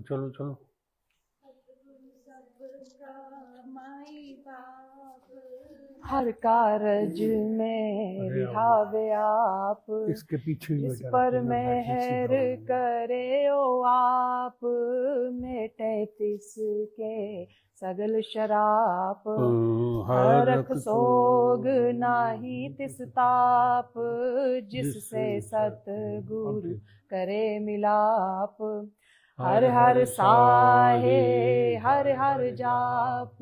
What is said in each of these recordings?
चलो चलो। हर कारज में रिहावे आप, इसके पीछे जिस पर मेहर करे ओ आप, मेटे तिसके सगल शराप, हरख सोग नाही तिस ताप, जिससे सतगुरु करे मिलाप। हर हर साहे हर हर जाप,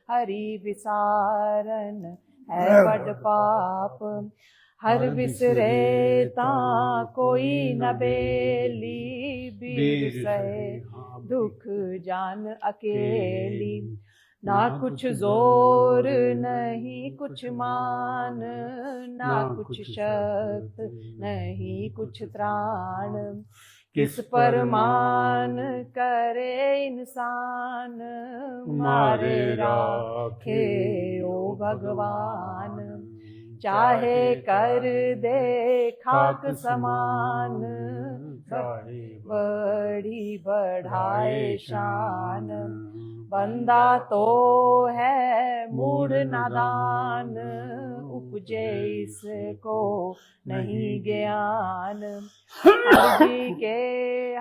हरि विसारन है बड़ पाप। हर बिसरे ता कोई न बेली, बीर सहे दुख जान अकेली। ना कुछ जोर नहीं कुछ मान, ना कुछ शक्त नहीं कुछ त्राण। किस पर मान करे इंसान, मारे राखे ओ भगवान। चाहे कर दे खाक समान, बड़ी बढ़ाए शान। बंदा तो है मूढ़ नादान, उपजे इसको नहीं ज्ञान। हर जी के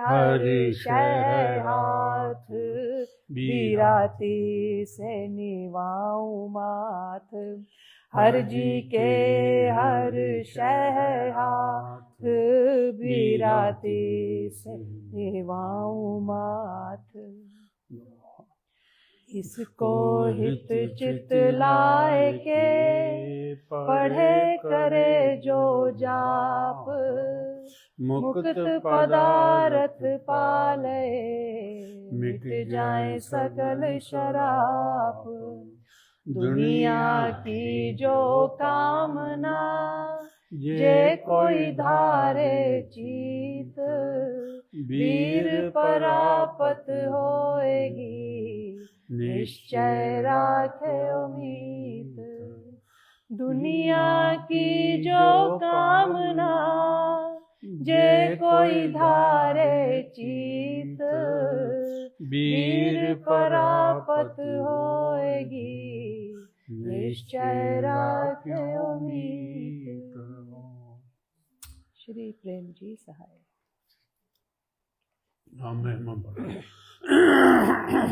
हर शय हाथ, बीराती से निवाऊं माथ। हर जी के हर शय हाथ, बीराती से निवाऊं माथ। इसको हित चित लाए के, पढ़े करे जो जाप। मुक्त पदारथ पाले, मिट जाए सकल शराप। दुनिया की जो कामना, जे कोई धारे चीत। वीर परापत होएगी, निश्चय राखे उम्मीद। दुनिया की जो कामना, जे कोई धारे चीत। वीर परापत होएगी, निश्चय राखे उम्मीद। श्री प्रेम जी सहाय।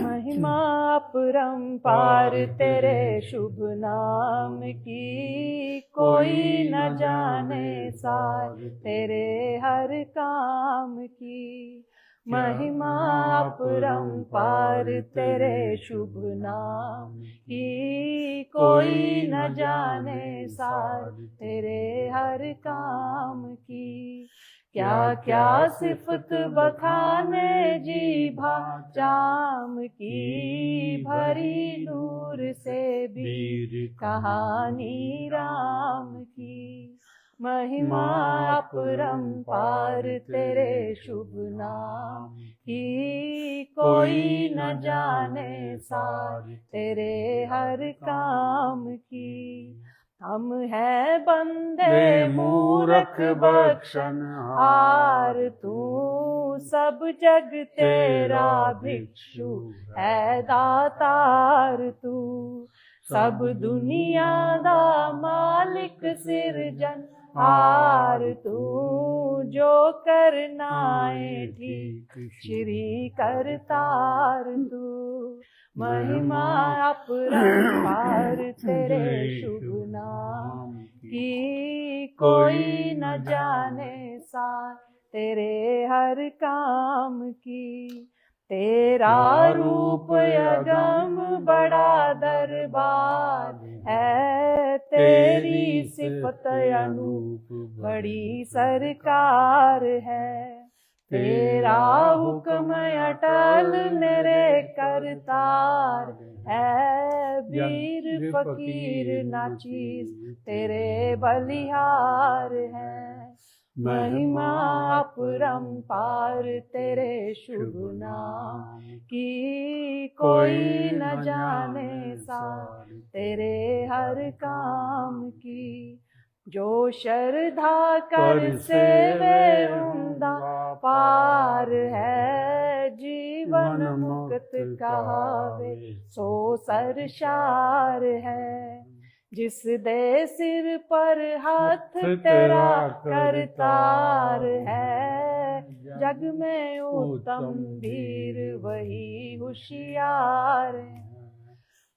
महिमा अपरंपार तेरे शुभ नाम की, कोई न जाने सार तेरे हर काम की। महिमा अपरंपार तेरे शुभ नाम की, कोई न जाने सार तेरे हर काम की। क्या क्या सिफत बखाने जीभा जाम की, भरी नूर से भी कहानी राम की। महिमा अपरंपार तेरे शुभ नाम की, कोई न जाने सार तेरे हर काम की। हम है बंदे मूरख बख्शन हार, तू सब जग तेरा भिक्षु है दातार। तू सब दुनिया दा मालिक सिरजन हार। तू जो करना है ठीक श्री करतार। तू महिमा अपरंपार तेरे शुभ नाम की, कोई न जाने सार तेरे हर काम की। तेरा रूप अगम बड़ा दरबार है, तेरी सिफत अनूप बड़ी सरकार है। तेरा हुक्म अटल मेरे करतार है, वीर फकीर ना चीज तेरे बलिहार है। महिमा अपरंपार तेरे शुभ नाम की, कोई न जाने सार तेरे हर काम की। जो श्रद्धा कर सेवे उन बंदा पार है, जीवन मुक्त कहावे सो सरशार है। जिस दे सिर पर हाथ तेरा करतार है, जग में उत्तम वीर वही होशियार है।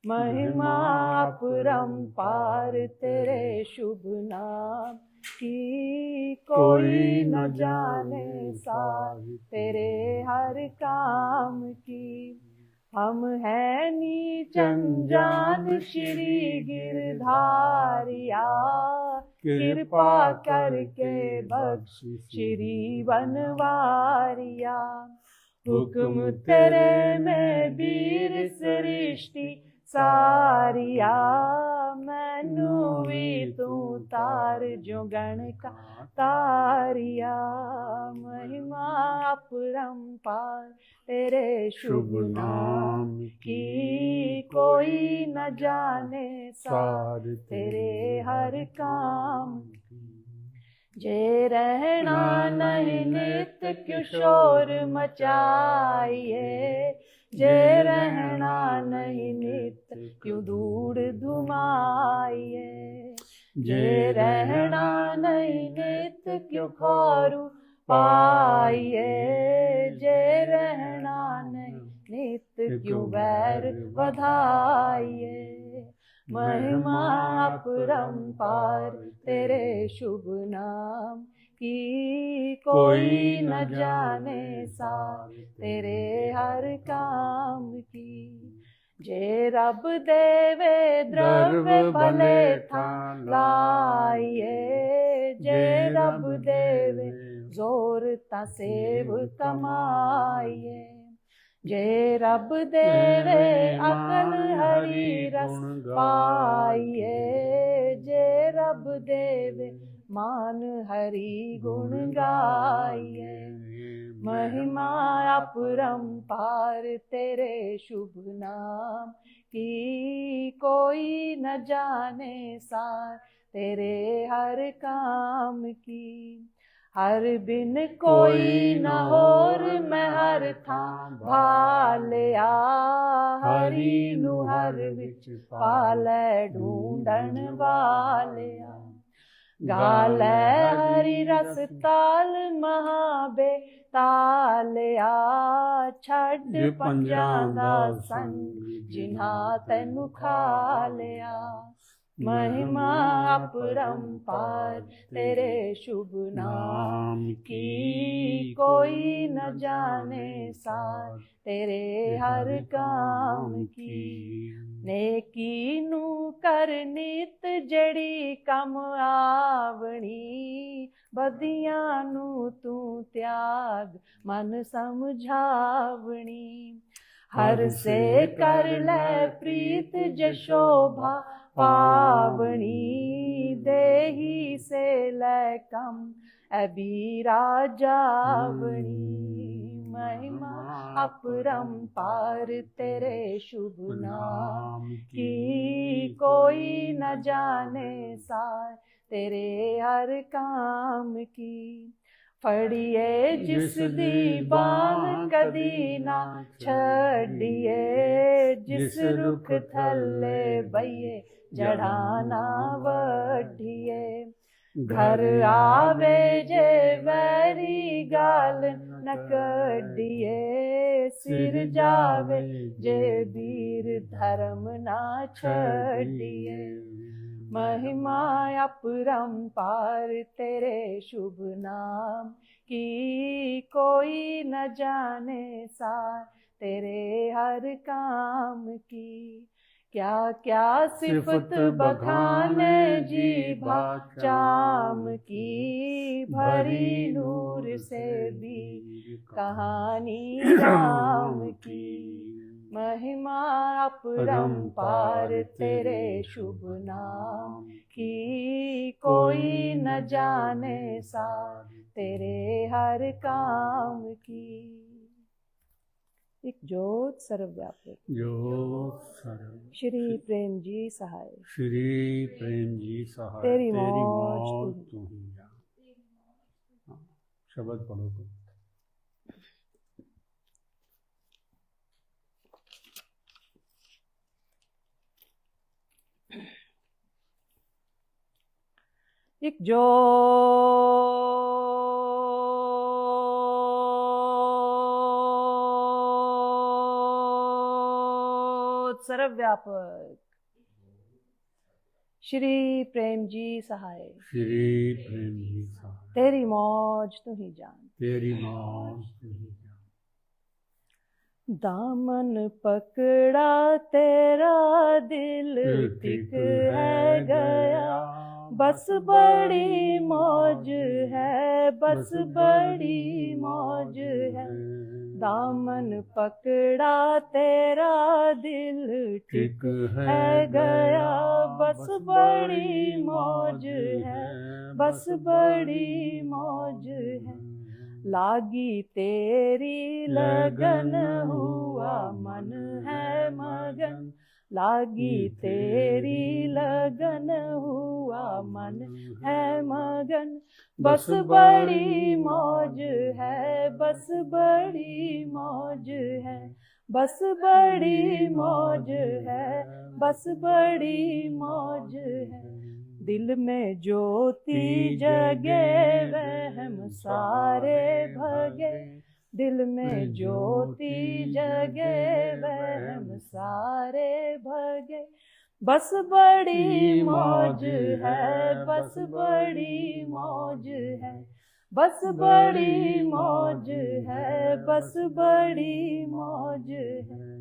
महिमा अपरंपार तेरे शुभ नाम की, कोई न जाने सार तेरे हर काम की। हम है नीच अनजान श्री गिरधारिया, कृपा करके बख्श श्री बनवारिया। हुक्म तेरे में वीर सृष्टि सारिया, मैनू भी तू तार जो गण का तारिया। महिमा अपरंपार तेरे शुभ नाम की, कोई न जाने सार तेरे हर काम। जे रहना नहीं नित क्यों शोर मचाइए, जे रहना नहीं नित क्यों धूड़ धुमाइए। जे रहना नहीं नित क्यों खौरू पाइए, जे रहना नहीं नित क्यों बैर बधाइए। महिमा अपरंपार तेरे शुभ नाम की, कोई न जाने सार तेरे हर काम की। जे रब देवे द्रव्य भले थान लाइए, जे रब देवे जोर ता सेव कमाइए। जे रब देवे अकल हरि रस पाइए, जे रब देवे मान हरि गुण गाइए। महिमा अपरंपार तेरे शुभ नाम की, कोई न जाने सार तेरे हर काम की। हर बिन कोई न होर मैं हर थां भालिया, हरि नू हर विच पालै ढूंढन वालिया। गालै हरि रस ताल महाबे तालिया, छड्ड पंजां दा संग जिन्हा तैनू खालिया। महिमा अपरंपार तेरे शुभ नाम की, कोई न जाने सार तेरे हर काम की। नेकी नू कर नित जड़ी कम आवणी, बदियां नू तू त्याग मन समझावणी। हर से कर ले प्रीत जशोभा पावनी, देही से लै कम अबीरा जावणी। महिमा अपरंपार तेरे शुभ नाम की, कोई न जाने सार तेरे हर काम की। फड़िए जिस दी बांह कदी ना छड़िए, जिस रुख थल्ले बइए जड़ा ना वढिए। घर आवे जे वैरी गाल न कढिए, सिर जावे जे वीर धर्म ना छड़िए। महिमा अपरंपार तेरे शुभ नाम की, कोई न जाने सार तेरे हर काम की। क्या क्या सिफत बखाने जीभा चाम की, भरी नूर से भी कहानी राम की। महिमा अपरंपार तेरे शुभ नाम की, कोई न जाने सार तेरे हर काम की। एक जोत सर्वव्यापक जोत सर्व श्री प्रेम जी सहाय, श्री प्रेम जी सहाय, तेरी तेरी मौज मौज तू तू ही जा। शब्द पढ़ो तो। एक जोत सर्वव्यापक श्री प्रेम जी सहाय, श्री प्रेम जी सहाय, तेरी मौज तू ही जान, तेरी मौज तू ही जान। दामन पकड़ा तेरा दिल टिक है गया, बस बड़ी मौज है, बस बड़ी मौज है। दामन पकड़ा तेरा दिल टिक है गया, बस बड़ी मौज है, बस बड़ी मौज है। लागी तेरी लगन हुआ मन है मगन, लागी तेरी लगन हुआ मन है मगन, बस बड़ी मौज है, बस बड़ी मौज है, बस बड़ी मौज है, बस बड़ी मौज है। दिल में ज्योति जगे वहम सारे भगे, दिल में ज्योति जगे वहम सारे भगे, बस बड़ी मौज है, बस बड़ी मौज है, बस बड़ी मौज है, बस बड़ी मौज है।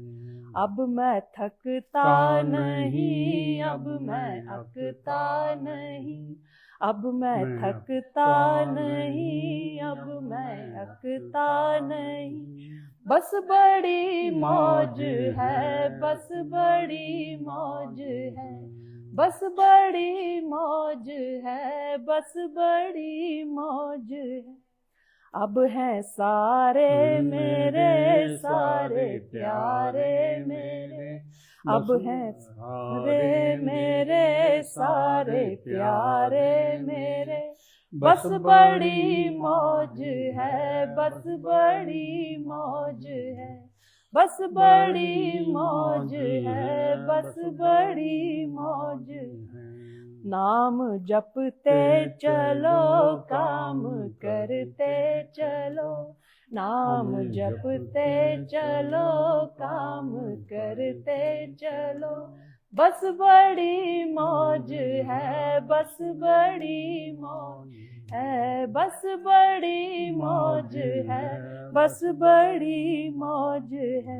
अब मैं थकता नहीं, अब मैं अकता नहीं, अब मैं थकता नहीं, अब मैं अकता नहीं, बस बड़ी मौज है, बस बड़ी मौज है, बस बड़ी मौज है, बस बड़ी मौज है। अब हैं सारे मेरे सारे प्यारे मेरे, अब हैं सारे मेरे सारे प्यारे मेरे, बस बड़ी मौज है, बस बड़ी मौज है, बस बड़ी मौज है, बस बड़ी मौज है। नाम जपते चलो काम करते चलो, नाम जपते चलो काम करते चलो, बस बड़ी मौज है, बस बड़ी मौज है, बस बड़ी मौज है, बस बड़ी मौज है।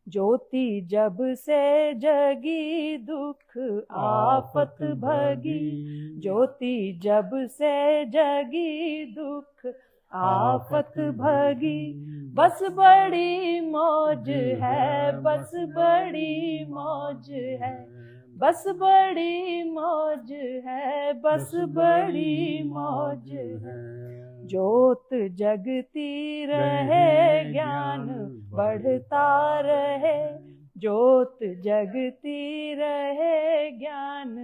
ज्योति जब से जगी दुख आफत भगी, ज्योति जब से जगी दुख आफत भगी, बस बड़ी मौज है, बस बड़ी मौज है, बस बड़ी मौज है, बस बड़ी मौज है। ज्योत जगती रहे ज्ञान बढ़ता रहे, ज्योत जगती रहे ज्ञान,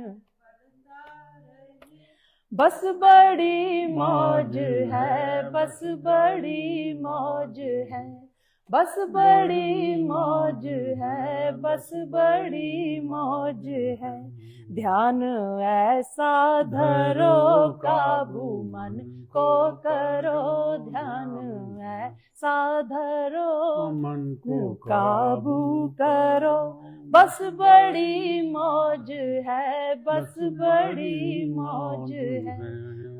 बस बड़ी मौज है, बस बड़ी मौज है, बस बड़ी मौज है, बस बड़ी मौज है। ध्यान ऐसा धरो काबू मन को करो, ध्यान ऐसा धरो मन को काबू करो, बस बड़ी मौज है, बस बड़ी मौज है,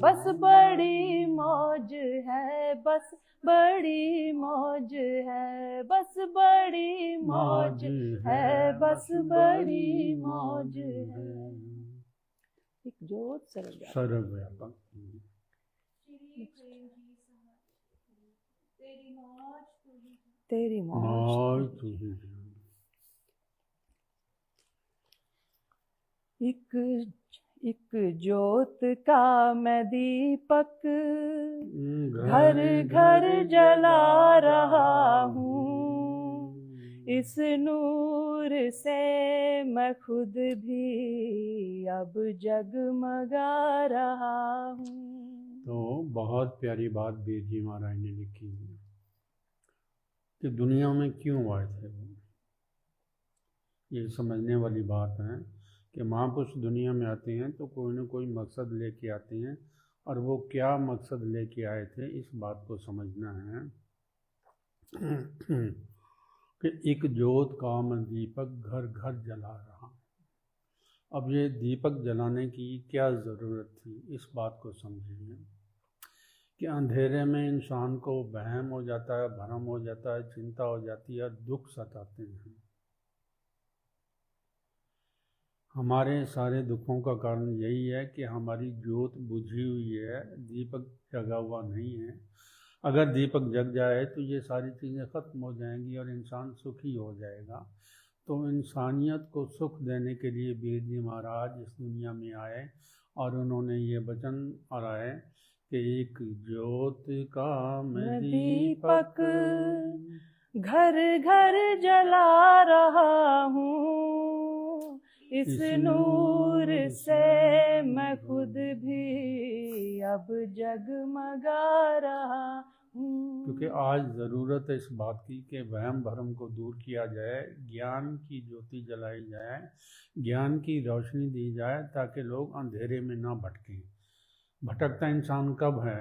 बस बड़ी मौज है, बस बड़ी मौज है, बस बड़ी मौज है, बस बड़ी मौज है। एक जोत सर्वव्यापक तेरी मौज मौज तू ही जान। एक जोत का मैं दीपक घर घर जला रहा हूँ, इस नूर से मैं खुद भी अब जगमगा रहा हूँ। तो बहुत प्यारी बात बीर जी महाराज ने लिखी है कि दुनिया में क्यों आए थे वो। ये समझने वाली बात है कि महापुरुष दुनिया में आते हैं तो कोई ना कोई मकसद लेके आते हैं, और वो क्या मकसद लेके आए थे इस बात को समझना है कि एक ज्योत का मैं दीपक घर घर जला रहा। अब ये दीपक जलाने की क्या ज़रूरत थी, इस बात को समझिए कि अंधेरे में इंसान को वहम हो जाता है, भ्रम हो जाता है, चिंता हो जाती है, दुख सताते हैं। हमारे सारे दुखों का कारण यही है कि हमारी ज्योत बुझी हुई है, दीपक जगा हुआ नहीं है। अगर दीपक जग जाए तो ये सारी चीज़ें ख़त्म हो जाएंगी और इंसान सुखी हो जाएगा। तो इंसानियत को सुख देने के लिए बीर जी महाराज इस दुनिया में आए और उन्होंने ये वचन आए कि एक ज्योत का मैं दीपक घर घर जला रहा हूँ। इस नूर से मैं खुद भी अब जगमगा रहा हूँ। क्योंकि आज ज़रूरत है इस बात की कि वहम भरम को दूर किया जाए, ज्ञान की ज्योति जलाई जाए, ज्ञान की रोशनी दी जाए ताकि लोग अंधेरे में ना भटकें। भटकता इंसान कब है?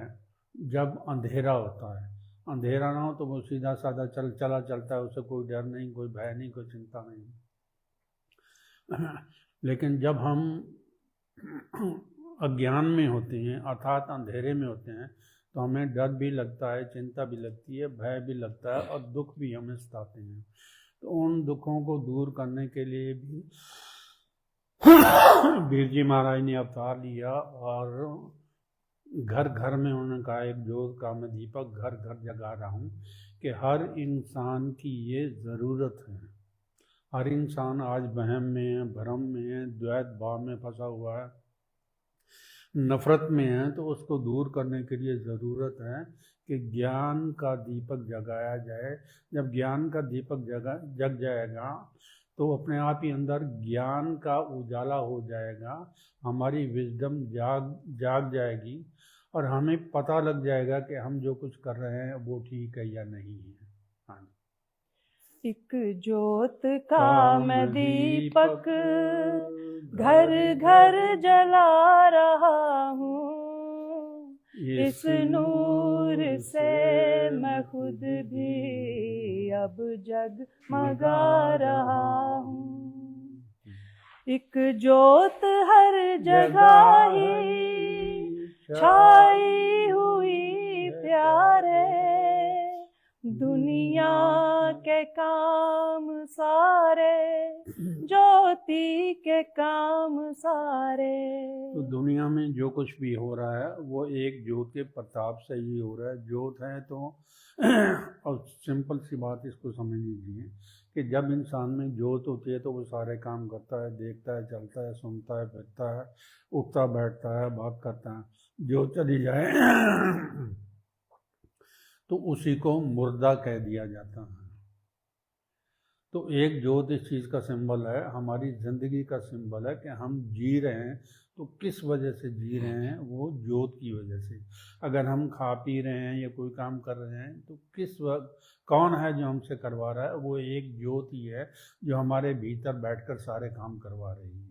जब अंधेरा होता है। अंधेरा ना हो तो वो सीधा साधा चला चलता है, उसे कोई डर नहीं, कोई भय नहीं, कोई चिंता नहीं। लेकिन जब हम अज्ञान में होते हैं अर्थात अंधेरे में होते हैं तो हमें डर भी लगता है, चिंता भी लगती है, भय भी लगता है और दुख भी हमें सताते हैं। तो उन दुखों को दूर करने के लिए भी बीर जी महाराज ने अवतार लिया और घर घर में उन्होंने कहा एक ज्योत का मैं दीपक घर घर जगा रहा हूँ कि हर इंसान की ये ज़रूरत है। हर इंसान आज वहम में है, भ्रम में है, द्वैत भाव में फंसा हुआ है, नफ़रत में है। तो उसको दूर करने के लिए ज़रूरत है कि ज्ञान का दीपक जगाया जाए। जब ज्ञान का दीपक जग जाएगा तो अपने आप ही अंदर ज्ञान का उजाला हो जाएगा, हमारी विजडम जाग जाएगी और हमें पता लग जाएगा कि हम जो कुछ कर रहे हैं वो ठीक है या नहीं है। हाँ, एक ज्योत का मैं दीपक घर घर जला रहा हूँ। इस नूर से मैं खुद भी अब जगमगा रहा हूँ। एक ज्योत हर जगह ही छाई हुई प्यारे, दुनिया के काम सारे ज्योति के काम सारे। तो दुनिया में जो कुछ भी हो रहा है वो एक ज्योत के प्रताप से ही हो रहा है। ज्योत है तो और सिंपल सी बात इसको समझ लीजिए कि जब इंसान में ज्योत होती है तो वो सारे काम करता है, देखता है, चलता है, सुनता है, फिरता है, उठता बैठता है, बात करता है। ज्योत चली जाए तो उसी को मुर्दा कह दिया जाता है। तो एक ज्योत इस चीज़ का सिंबल है, हमारी ज़िंदगी का सिंबल है कि हम जी रहे हैं तो किस वजह से जी रहे हैं, वो ज्योत की वजह से। अगर हम खा पी रहे हैं या कोई काम कर रहे हैं तो किस वक्त कौन है जो हमसे करवा रहा है? वो एक ज्योत ही है जो हमारे भीतर बैठकर सारे काम करवा रही है।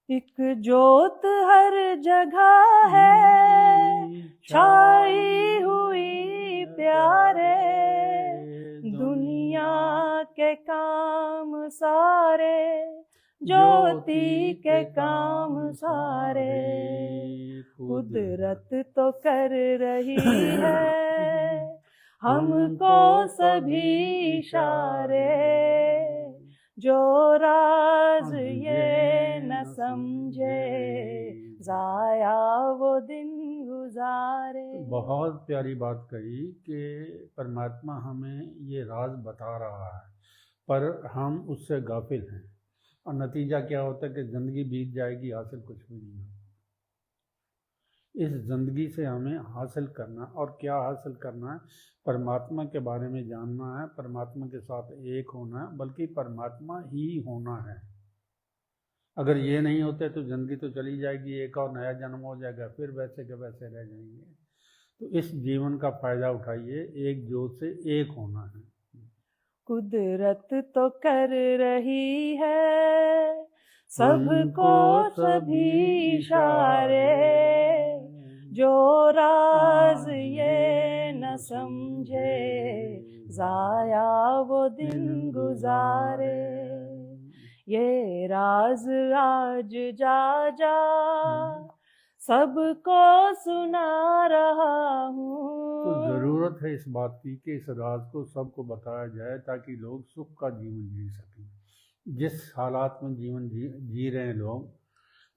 एक ज्योत हर जगह है छाई हुई प्यारे, दुनिया के काम सारे ज्योति के काम सारे। कुदरत तो कर रही है हमको सभी इशारे, जो राज ये न समझे जाया वो दिन गुजारे। बहुत प्यारी बात कही कि परमात्मा हमें ये राज बता रहा है पर हम उससे गाफिल हैं और नतीजा क्या होता है कि ज़िंदगी बीत जाएगी, हासिल कुछ भी नहीं होता। इस ज़िंदगी से हमें हासिल करना, और क्या हासिल करना है? परमात्मा के बारे में जानना है, परमात्मा के साथ एक होना है, बल्कि परमात्मा ही होना है। अगर ये नहीं होते तो ज़िंदगी तो चली जाएगी, एक और नया जन्म हो जाएगा, फिर वैसे के वैसे रह जाएंगे। तो इस जीवन का फ़ायदा उठाइए, एक जोत से एक होना है। कुदरत तो कर रही है सबको सभी इशारे, जो राज ये न समझे जाया वो दिन गुजारे। ये राज आज जा जा सबको सुना रहा हूँ। तो ज़रूरत है इस बात की कि इस राज को सबको बताया जाए, ताकि लोग सुख का जीवन जी सकें। जिस हालात में जीवन जी रहे हैं लोग,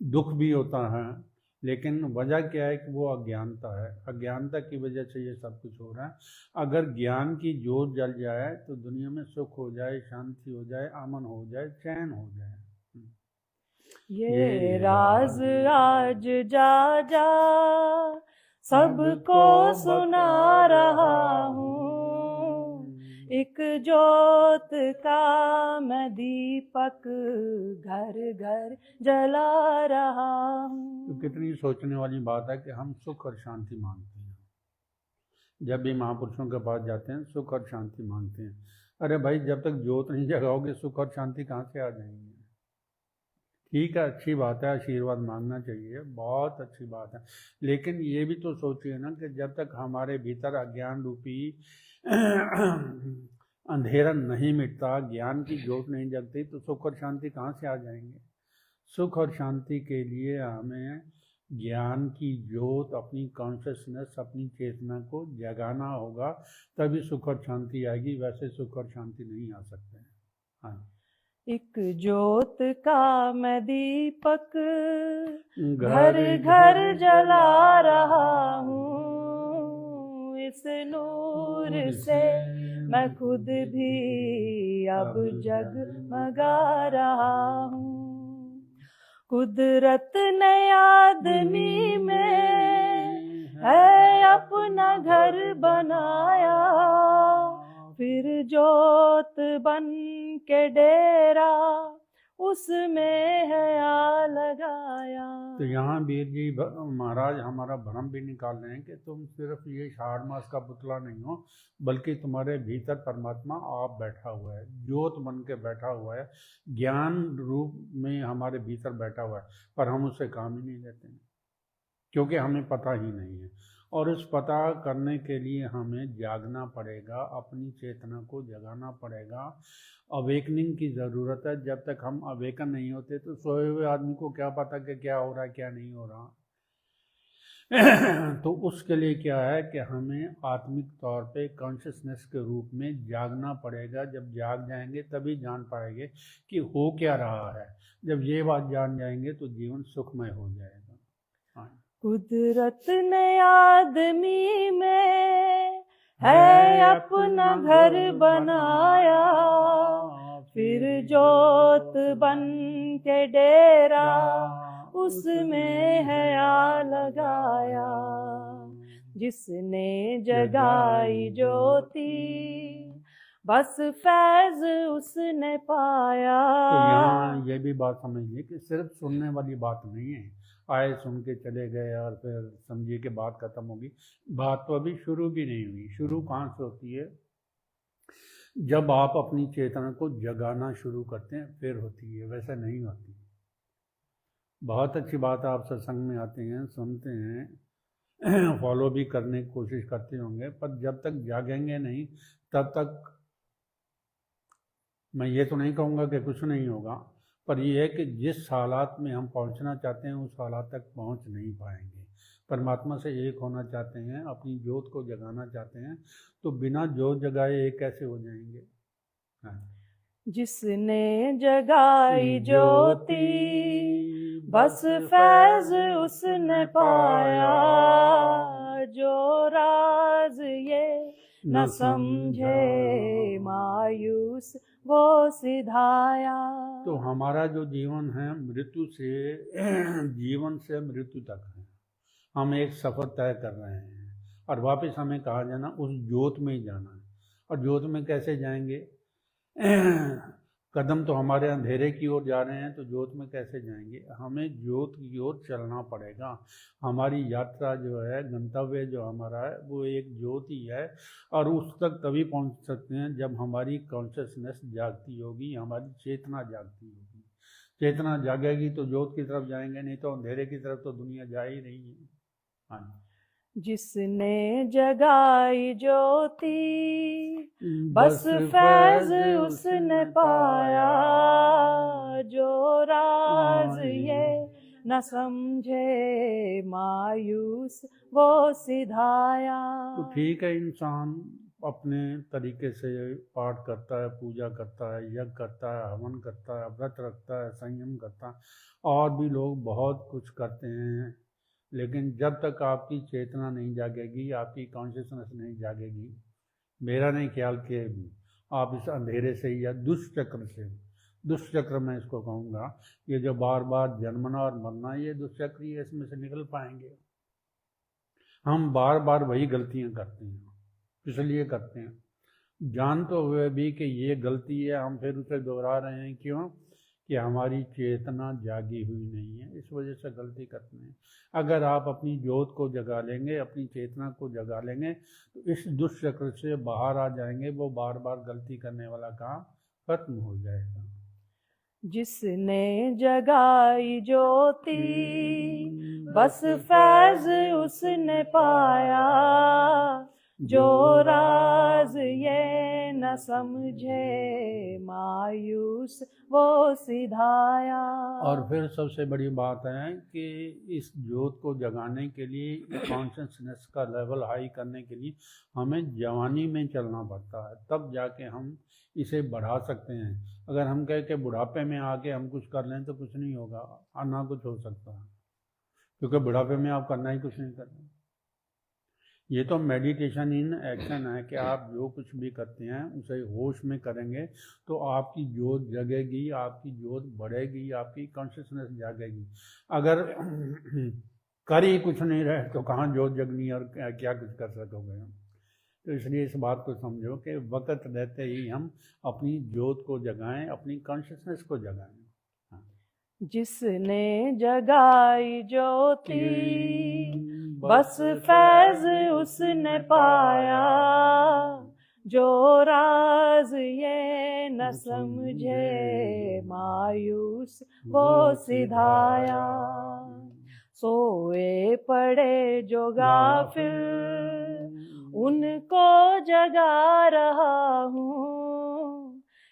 दुख भी होता है, लेकिन वजह क्या है कि वो अज्ञानता है। अज्ञानता की वजह से ये सब कुछ हो रहा है। अगर ज्ञान की जोत जल जाए तो दुनिया में सुख हो जाए, शांति हो जाए, अमन हो जाए, चैन हो जाए। ये राज आज जा जा सबको सुना रहा हूँ। एक जोत का मैं दीपक घर घर जला रहा हूँ। तो कितनी सोचने वाली बात है कि हम सुख और शांति मांगते हैं। जब भी महापुरुषों के पास जाते हैं सुख और शांति मांगते हैं। अरे भाई, जब तक जोत नहीं जगाओगे सुख और शांति कहाँ से आ जाएंगे? ठीक है, अच्छी बात है, आशीर्वाद मांगना चाहिए, बहुत अच्छी बात है, लेकिन ये भी तो सोचिए ना कि जब तक हमारे भीतर अज्ञान रूपी अंधेरा नहीं मिटता, ज्ञान की जोत नहीं जगती, तो सुख और शांति कहाँ से आ जाएंगे? सुख और शांति के लिए हमें ज्ञान की जोत, अपनी कॉन्शियसनेस, अपनी चेतना को जगाना होगा, तभी सुख और शांति आएगी। वैसे सुख और शांति नहीं आ सकते हैं। हाँ, एक जोत का मैं दीपक घर घर जला रहा हूँ। इस नूर से मैं खुद भी अब जगमगा रहा हूँ। कुदरत ने आदमी में है अपना घर बनाया, फिर जोत बन के डेरा उसमें है आ लगाया। तो यहाँ वीर जी महाराज हमारा भ्रम भी निकाल रहे हैं कि तुम सिर्फ ये 8 मास का पुतला नहीं हो, बल्कि तुम्हारे भीतर परमात्मा आप बैठा हुआ है, जोत बन के बैठा हुआ है, ज्ञान रूप में हमारे भीतर बैठा हुआ है, पर हम उससे काम ही नहीं लेते हैं, क्योंकि हमें पता ही नहीं है। और उस पता करने के लिए हमें जागना पड़ेगा, अपनी चेतना को जगाना पड़ेगा। अवेकनिंग की ज़रूरत है। जब तक हम अवेकन नहीं होते तो सोए हुए आदमी को क्या पता कि क्या हो रहा है क्या नहीं हो रहा। तो उसके लिए क्या है कि हमें आत्मिक तौर पे कॉन्शियसनेस के रूप में जागना पड़ेगा। जब जाग जाएंगे तभी जान पाएंगे कि हो क्या रहा है। जब ये बात जान जाएंगे तो जीवन सुखमय हो जाएगा। कुदरत ने आदमी में है अपना घर बनाया, फिर जोत बन के डेरा उसमें है आ लगाया। जिसने जगाई ज्योति बस फैज उसने पाया। तो यहाँ ये भी बात समझिए कि सिर्फ सुनने वाली बात नहीं है, आए सुन के चले गए और फिर समझिए कि बात खत्म होगी। बात तो अभी शुरू भी नहीं हुई। शुरू कहाँ से होती है? जब आप अपनी चेतना को जगाना शुरू करते हैं फिर होती है, वैसे नहीं होती। बहुत अच्छी बात है, आप सत्संग में आते हैं, सुनते हैं, फॉलो भी करने की कोशिश करते होंगे, पर जब तक जागेंगे नहीं तब तक मैं ये तो नहीं कहूँगा कि कुछ नहीं होगा, पर यह है कि जिस हालात में हम पहुँचना चाहते हैं उस हालात तक पहुँच नहीं पाएंगे। परमात्मा से एक होना चाहते हैं, अपनी जोत को जगाना चाहते हैं, तो बिना जोत जगाए एक कैसे हो जाएंगे? हाँ। जिसने जगाई ज्योति बस फैज उसने पाया, जो राज ये न समझे मायूस वो सिधाया। तो हमारा जो जीवन है मृत्यु से जीवन से मृत्यु तक है। हम एक सफ़र तय कर रहे हैं और वापस हमें कहाँ जाना, उस ज्योत में ही जाना है। और ज्योत में कैसे जाएंगे? कदम तो हमारे अंधेरे की ओर जा रहे हैं, तो ज्योत में कैसे जाएंगे? हमें ज्योत की ओर चलना पड़ेगा। हमारी यात्रा जो है, गंतव्य जो हमारा है, वो एक ज्योत ही है। और उस तक तभी पहुंच सकते हैं जब हमारी कॉन्शियसनेस जागती होगी, हमारी चेतना जागती होगी। चेतना जागेगी तो ज्योत की तरफ जाएंगे, नहीं तो अंधेरे की तरफ तो दुनिया जा ही रही है। हाँ, जिसने जगाई ज्योति बस फैज उसने पाया, जो राज ये न समझे मायूस वो सिधाया। तो ठीक है, इंसान अपने तरीके से पाठ करता है, पूजा करता है, यज्ञ करता है, हवन करता है, व्रत रखता है, संयम करता है, और भी लोग बहुत कुछ करते हैं। लेकिन जब तक आपकी चेतना नहीं जागेगी, आपकी कॉन्शियसनेस नहीं जागेगी, मेरा नहीं ख्याल कि आप इस अंधेरे से या दुष्चक्र से, दुष्चक्र मैं इसको कहूँगा, ये जो बार बार जन्मना और मरना, ये दुष्चक्र ही है, इसमें से निकल पाएंगे। हम बार बार वही गलतियाँ करते हैं, इसलिए करते हैं, जानते हुए भी कि ये गलती है, हम फिर उसे दोहरा रहे हैं। क्यों? कि हमारी चेतना जागी हुई नहीं है, इस वजह से गलती करते हैं। अगर आप अपनी ज्योत को जगा लेंगे, अपनी चेतना को जगा लेंगे, तो इस दुष्चक्र से बाहर आ जाएंगे। वो बार बार गलती करने वाला काम खत्म हो जाएगा। जिसने जगाई ज्योति बस फैज उसने पाया, जो राज ये न समझे मायूस वो सिधाया। और फिर सबसे बड़ी बात है कि इस ज्योत को जगाने के लिए, कॉन्शियसनेस का लेवल हाई करने के लिए हमें जवानी में चलना पड़ता है, तब जाके हम इसे बढ़ा सकते हैं। अगर हम कहें कि बुढ़ापे में आके हम कुछ कर लें तो कुछ नहीं होगा, और ना कुछ हो सकता है, क्योंकि बुढ़ापे में आप करना ही कुछ नहीं करना। ये तो मेडिटेशन इन एक्शन है कि आप जो कुछ भी करते हैं उसे होश में करेंगे तो आपकी ज्योत जगेगी, आपकी ज्योत बढ़ेगी, आपकी कॉन्शियसनेस जागेगी। अगर कर ही कुछ नहीं रहे तो कहाँ ज्योत जगनी और क्या कुछ कर सकोगे हम। तो इसलिए इस बात को समझो कि वक्त रहते ही हम अपनी ज्योत को जगाएं, अपनी कॉन्शियसनेस को जगाएं। जिसने जगाई ज्योति बस फैज उसने पाया, जो राज ये न समझे मायूस वो सिधाया। सोए पड़े जो गाफिल उनको जगा रहा हूँ,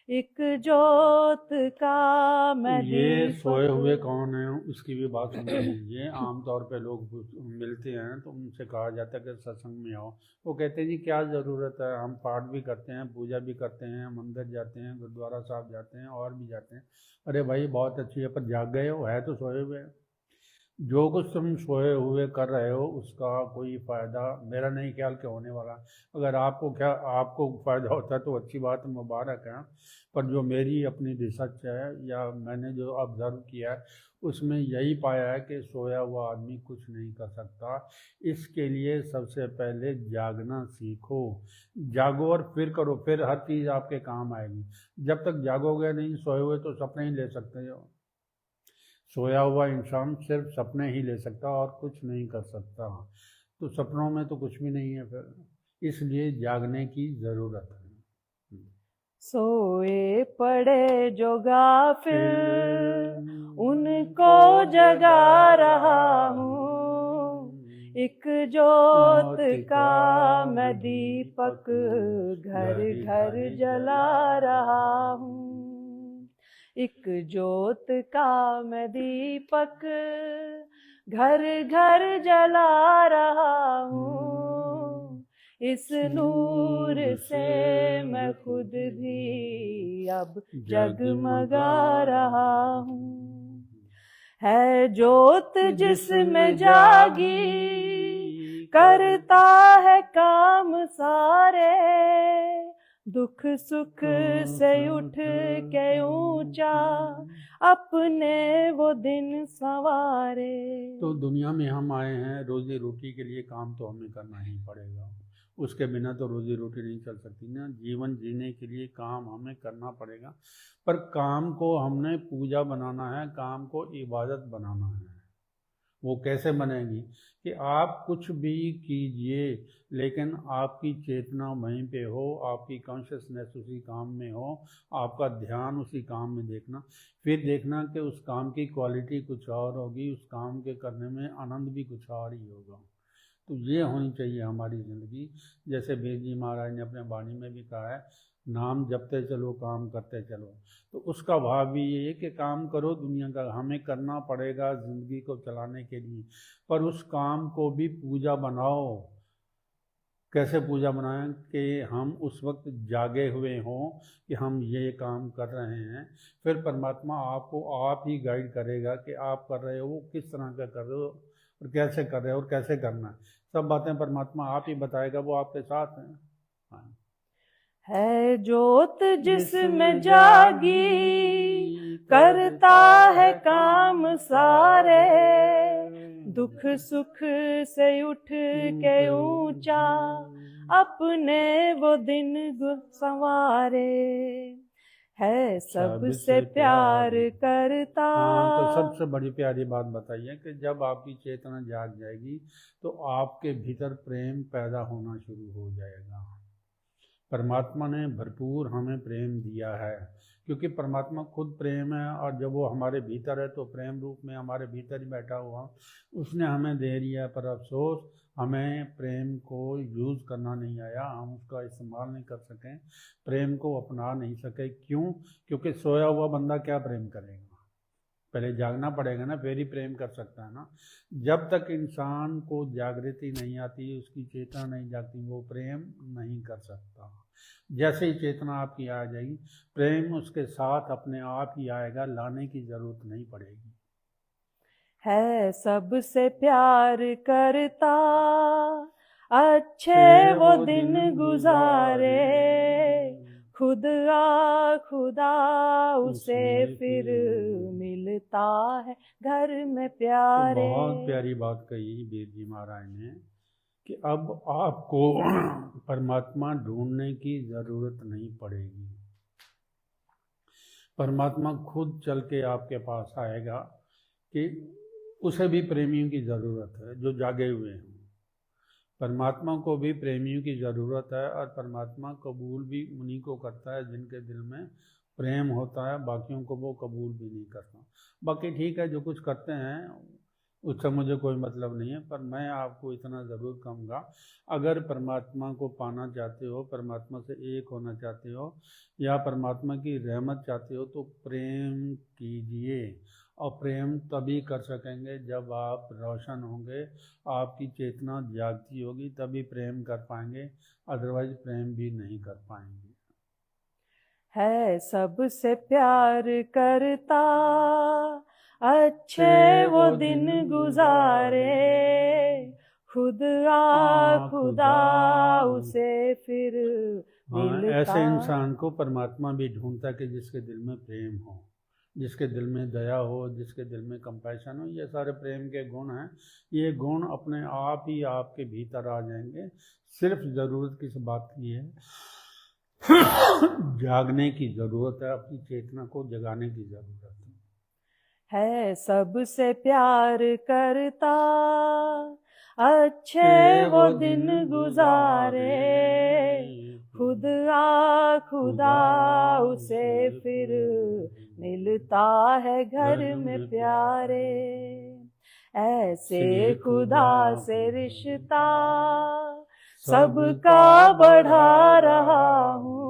एक ज्योत का मैं ये सोए हुए कौन है उसकी भी बात समझ लीजिए। आमतौर पे लोग मिलते हैं तो उनसे कहा जाता है कि सत्संग में आओ, वो कहते हैं जी क्या ज़रूरत है, हम पाठ भी करते हैं, पूजा भी करते हैं, मंदिर जाते हैं, गुरुद्वारा साहब जाते हैं और भी जाते हैं। अरे भाई बहुत अच्छी है, पर जाग गए हो, है तो सोए हुए। जो कुछ तुम सोए हुए कर रहे हो उसका कोई फ़ायदा मेरा नहीं ख्याल के होने वाला। अगर आपको फ़ायदा होता है तो अच्छी बात, मुबारक है। पर जो मेरी अपनी रिसर्च है या मैंने जो ऑब्ज़र्व किया है उसमें यही पाया है कि सोया हुआ आदमी कुछ नहीं कर सकता। इसके लिए सबसे पहले जागना सीखो, जागो और फिर करो, फिर हर चीज़ आपके काम आएगी। जब तक जागोगे नहीं, सोए हुए तो सपने ही ले सकते हो। सोया हुआ इंसान सिर्फ सपने ही ले सकता और कुछ नहीं कर सकता, तो सपनों में तो कुछ भी नहीं है फिर, इसलिए जागने की ज़रूरत है। सोए पड़े जो गाफिल उनको जगा रहा हूँ, एक ज्योत का मैं दीपक घर घर जला रहा हूँ, एक ज्योत का मैं दीपक घर घर जला रहा हूँ, इस नूर से मैं खुद भी अब जगमगा रहा हूँ। है ज्योत जिसमें जागी करता है काम सारे, दुख सुख से उठ के ऊंचा अपने वो दिन संवारे। तो दुनिया में हम आए हैं रोजी रोटी के लिए, काम तो हमें करना ही पड़ेगा, उसके बिना तो रोजी रोटी नहीं चल सकती ना। जीवन जीने के लिए काम हमें करना पड़ेगा, पर काम को हमने पूजा बनाना है, काम को इबादत बनाना है। वो कैसे बनेगी कि आप कुछ भी कीजिए लेकिन आपकी चेतना वहीं पे हो, आपकी कॉन्शियसनेस उसी काम में हो, आपका ध्यान उसी काम में देखना। फिर देखना कि उस काम की क्वालिटी कुछ और होगी, उस काम के करने में आनंद भी कुछ और ही होगा। तो ये होनी चाहिए हमारी ज़िंदगी। जैसे बीर जी महाराज ने अपने वाणी में भी कहा है, नाम जपते चलो काम करते चलो। तो उसका भाव भी ये है कि काम करो, दुनिया का हमें करना पड़ेगा ज़िंदगी को चलाने के लिए, पर उस काम को भी पूजा बनाओ। कैसे पूजा बनाएं कि हम उस वक्त जागे हुए हों कि हम ये काम कर रहे हैं। फिर परमात्मा आपको आप ही गाइड करेगा कि आप कर रहे हो वो किस तरह का कर रहे हो और कैसे कर रहे हो और कैसे करना है। सब बातें परमात्मा आप ही बताएगा, वो आपके साथ हैं। हाँ। है जोत जिसमें जागी करता है काम सारे। दुख सुख से उठ के ऊंचा अपने वो दिन संवारे। है सबसे प्यार करता। हाँ, तो सबसे बड़ी प्यारी बात बताइए कि जब आपकी चेतना जाग जाएगी तो आपके भीतर प्रेम पैदा होना शुरू हो जाएगा। परमात्मा ने भरपूर हमें प्रेम दिया है, क्योंकि परमात्मा खुद प्रेम है, और जब वो हमारे भीतर है तो प्रेम रूप में हमारे भीतर ही बैठा हुआ उसने हमें दे दिया। पर अफसोस हमें प्रेम को यूज़ करना नहीं आया, हम उसका इस्तेमाल नहीं कर सकें, प्रेम को अपना नहीं सके। क्यों? क्योंकि सोया हुआ बंदा क्या प्रेम करेगा? पहले जागना पड़ेगा ना, फिर ही प्रेम कर सकता है ना। जब तक इंसान को जागृति नहीं आती, उसकी चेतना नहीं जागती, वो प्रेम नहीं कर सकता। जैसे ही चेतना आपकी आ जाएगी, प्रेम उसके साथ अपने आप ही आएगा, लाने की जरूरत नहीं पड़ेगी। है सबसे प्यार करता अच्छे वो दिन गुजारे। खुदा उसे फिर मिलता है घर में प्यारे। तो बहुत प्यारी बात कही बीर जी महाराज ने कि अब आपको परमात्मा ढूंढने की ज़रूरत नहीं पड़ेगी, परमात्मा खुद चल के आपके पास आएगा। कि उसे भी प्रेमियों की ज़रूरत है जो जागे हुए हैं, परमात्मा को भी प्रेमियों की ज़रूरत है, और परमात्मा कबूल भी उन्हीं को करता है जिनके दिल में प्रेम होता है, बाकियों को वो कबूल भी नहीं करता। बाकी ठीक है, जो कुछ करते हैं उससे मुझे कोई मतलब नहीं है, पर मैं आपको इतना ज़रूर कहूँगा, अगर परमात्मा को पाना चाहते हो, परमात्मा से एक होना चाहते हो, या परमात्मा की रहमत चाहते हो, तो प्रेम कीजिए। और प्रेम तभी कर सकेंगे जब आप रोशन होंगे, आपकी चेतना जागती होगी, तभी प्रेम कर पाएंगे, अदरवाइज प्रेम भी नहीं कर पाएंगे। है सबसे प्यार करता अच्छे वो दिन गुजारे। खुदा उसे फिर मिलता। ऐसे इंसान को परमात्मा भी ढूंढता कि जिसके दिल में प्रेम हो, जिसके दिल में दया हो, जिसके दिल में कंपैशन हो। ये सारे प्रेम के गुण हैं, ये गुण अपने आप ही आपके भीतर आ जाएंगे। सिर्फ ज़रूरत किस बात की है? जागने की ज़रूरत है, अपनी चेतना को जगाने की ज़रूरत है सबसे प्यार करता अच्छे वो दिन गुजारे। खुदा उसे फिर मिलता है घर में प्यारे। ऐसे खुदा से रिश्ता सबका बढ़ा रहा हूँ।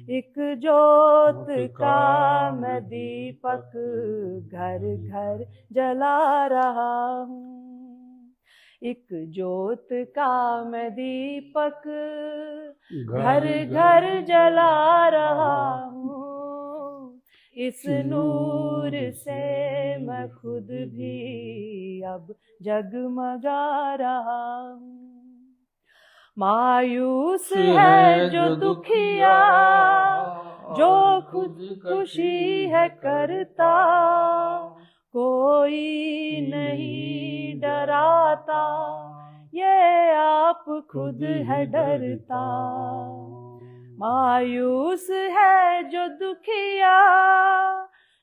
एक जोत का मैं दीपक घर घर जला रहा हूँ। एक जोत का मैं दीपक घर घर जला रहा हूँ। इस नूर से मैं खुद भी अब जगमगा रहा हूँ। मायूस है जो दुखिया, जो खुद खुशी है करता, कोई नहीं डराता, ये आप खुद है डरता। मायूस है जो दुखिया,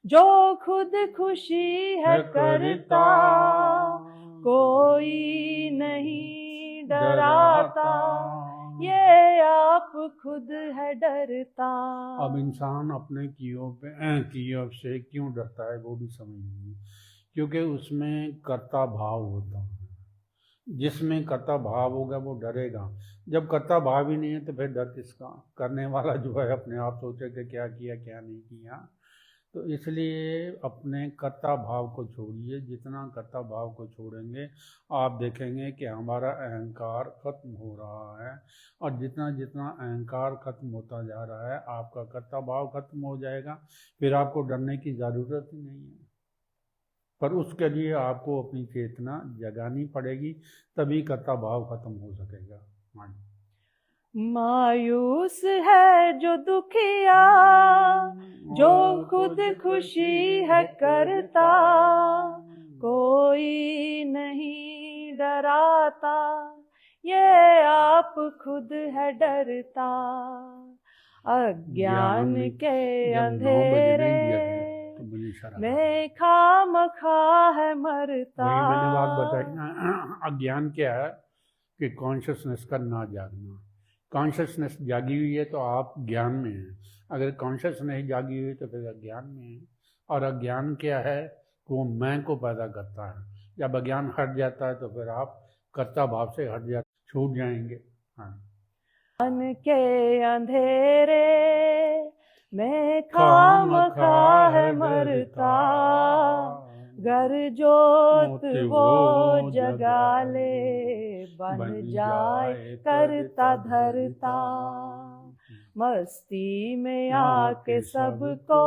जो खुद खुशी है करता, कोई नहीं डराता, ये आप खुद है डरता। अब इंसान अपने कियों से क्यों डरता है वो भी समझ लीजिए, क्योंकि उसमें कर्ता भाव होता है। जिसमें कर्ता भाव होगा वो डरेगा, जब कर्ता भाव ही नहीं है तो फिर डर किसका। करने वाला जो है अपने आप सोचे कि क्या किया क्या नहीं किया। तो इसलिए अपने कर्ता भाव को छोड़िए। जितना कर्ता भाव को छोड़ेंगे आप देखेंगे कि हमारा अहंकार खत्म हो रहा है, और जितना जितना अहंकार खत्म होता जा रहा है आपका कर्ता भाव खत्म हो जाएगा, फिर आपको डरने की ज़रूरत ही नहीं है। पर उसके लिए आपको अपनी चेतना जगानी पड़ेगी, तभी कर्ता भाव खत्म हो सकेगा। मायूस है जो दुखिया, जो खुद खुशी है करता, कोई नहीं डराता, ये आप खुद है डरता। अज्ञान के अंधेरे में खामखा है मरता। मैंने बात बताई ना, अज्ञान क्या है कि कॉन्शियसनेस का ना जागना। कॉन्शियसनेस जागी हुई है तो आप ज्ञान में हैं, अगर कॉन्शियस नहीं जागी हुई तो फिर अज्ञान में है। और अज्ञान क्या है, वो मैं को पैदा करता है। जब अज्ञान हट जाता है तो फिर आप कर्ता भाव से हट जाते, छूट जाएंगे। हाँ, अन के अंधेरे में खामखा है मरता, घर जोत वो जगा ले, बन जाए करता धरता। मस्ती में आके सबको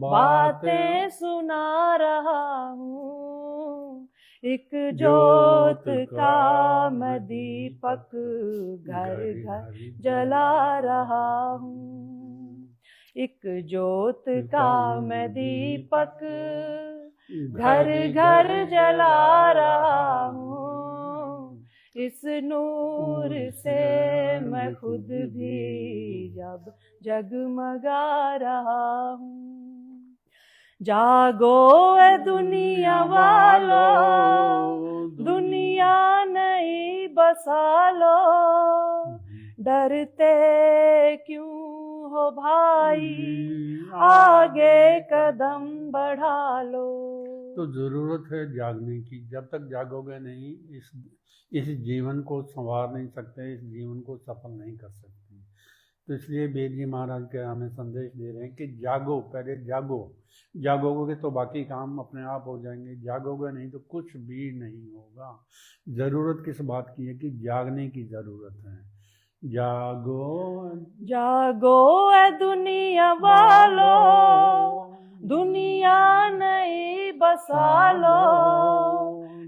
बातें सुना रहा हूँ, एक जोत का मैं दीपक घर घर जला रहा हूँ। एक जोत का मैं दीपक घर घर जला रहा हूँ, इस नूर से मैं खुद भी जब जगमगा रहा हूँ। जागो ए दुनिया वालों, दुनिया नई बसा लो, डरते क्यों हो भाई, आगे कदम बढ़ा लो। तो ज़रूरत है जागने की। जब तक जागोगे नहीं इस जीवन को संवार नहीं सकते, इस जीवन को सफल नहीं कर सकते। तो इसलिए बेद जी महाराज के हमें संदेश दे रहे हैं कि जागो, पहले जागो। जागोगे तो बाकी काम अपने आप हो जाएंगे, जागोगे नहीं तो कुछ भी नहीं होगा। ज़रूरत किस बात की है कि जागने की ज़रूरत है। जागो जागो ए दुनिया वालों, दुनिया नई बसा लो,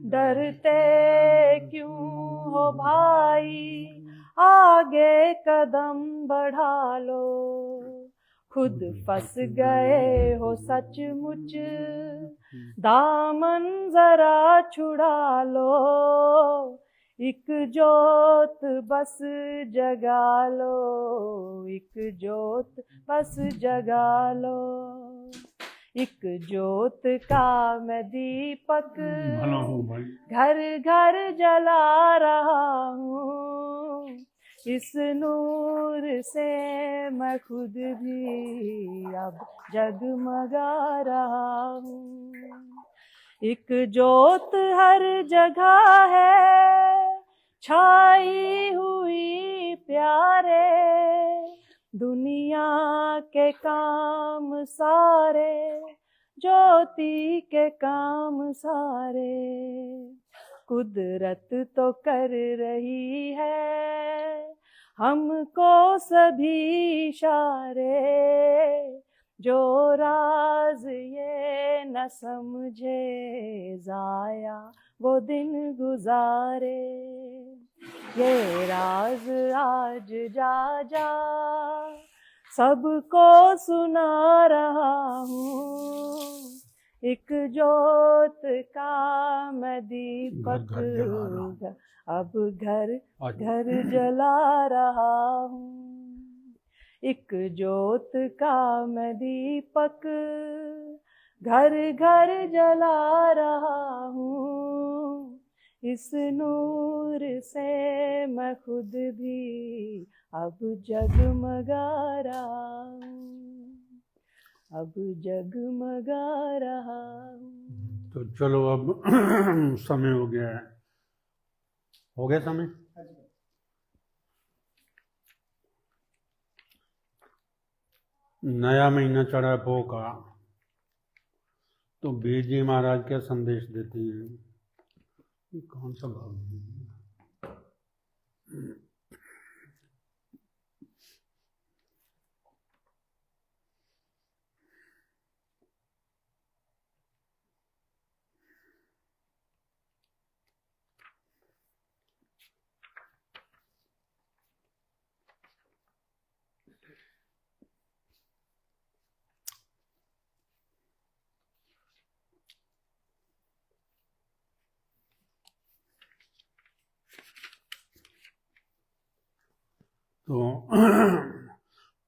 डरते क्यों हो भाई, आगे कदम बढ़ा लो। खुद फंस गए हो सचमुच, दामन जरा छुड़ा लो, एक जोत बस जगा लो, एक जोत बस जगा लो। एक जोत का मैं दीपक घर घर जला रहा हूँ, इस नूर से मैं खुद भी अब जगमगा रहा हूँ। एक जोत हर जगह है छाई हुई प्यारे, दुनिया के काम सारे, ज्योति के काम सारे। कुदरत तो कर रही है हमको सभी इशारे, जो राज ये न समझे जाया वो दिन गुजारे। ये राज आज जा जा सबको सुना रहा हूँ। एक जोत का मैं दीपक घर घर जला रहा हूँ। अब घर आज घर जला रहा हूँ। एक जोत का मैं दीपक घर घर जला रहा हूँ। इस नूर से मैं खुद भी अब जगमगा रहा हूँ, अब जगमगा रहा हूँ। तो चलो अब समय हो गया है। हो गया समय? नया महीना चढ़ा पो का, तो बीर जी महाराज क्या संदेश देते हैं? ये कौन सा भाव है? तो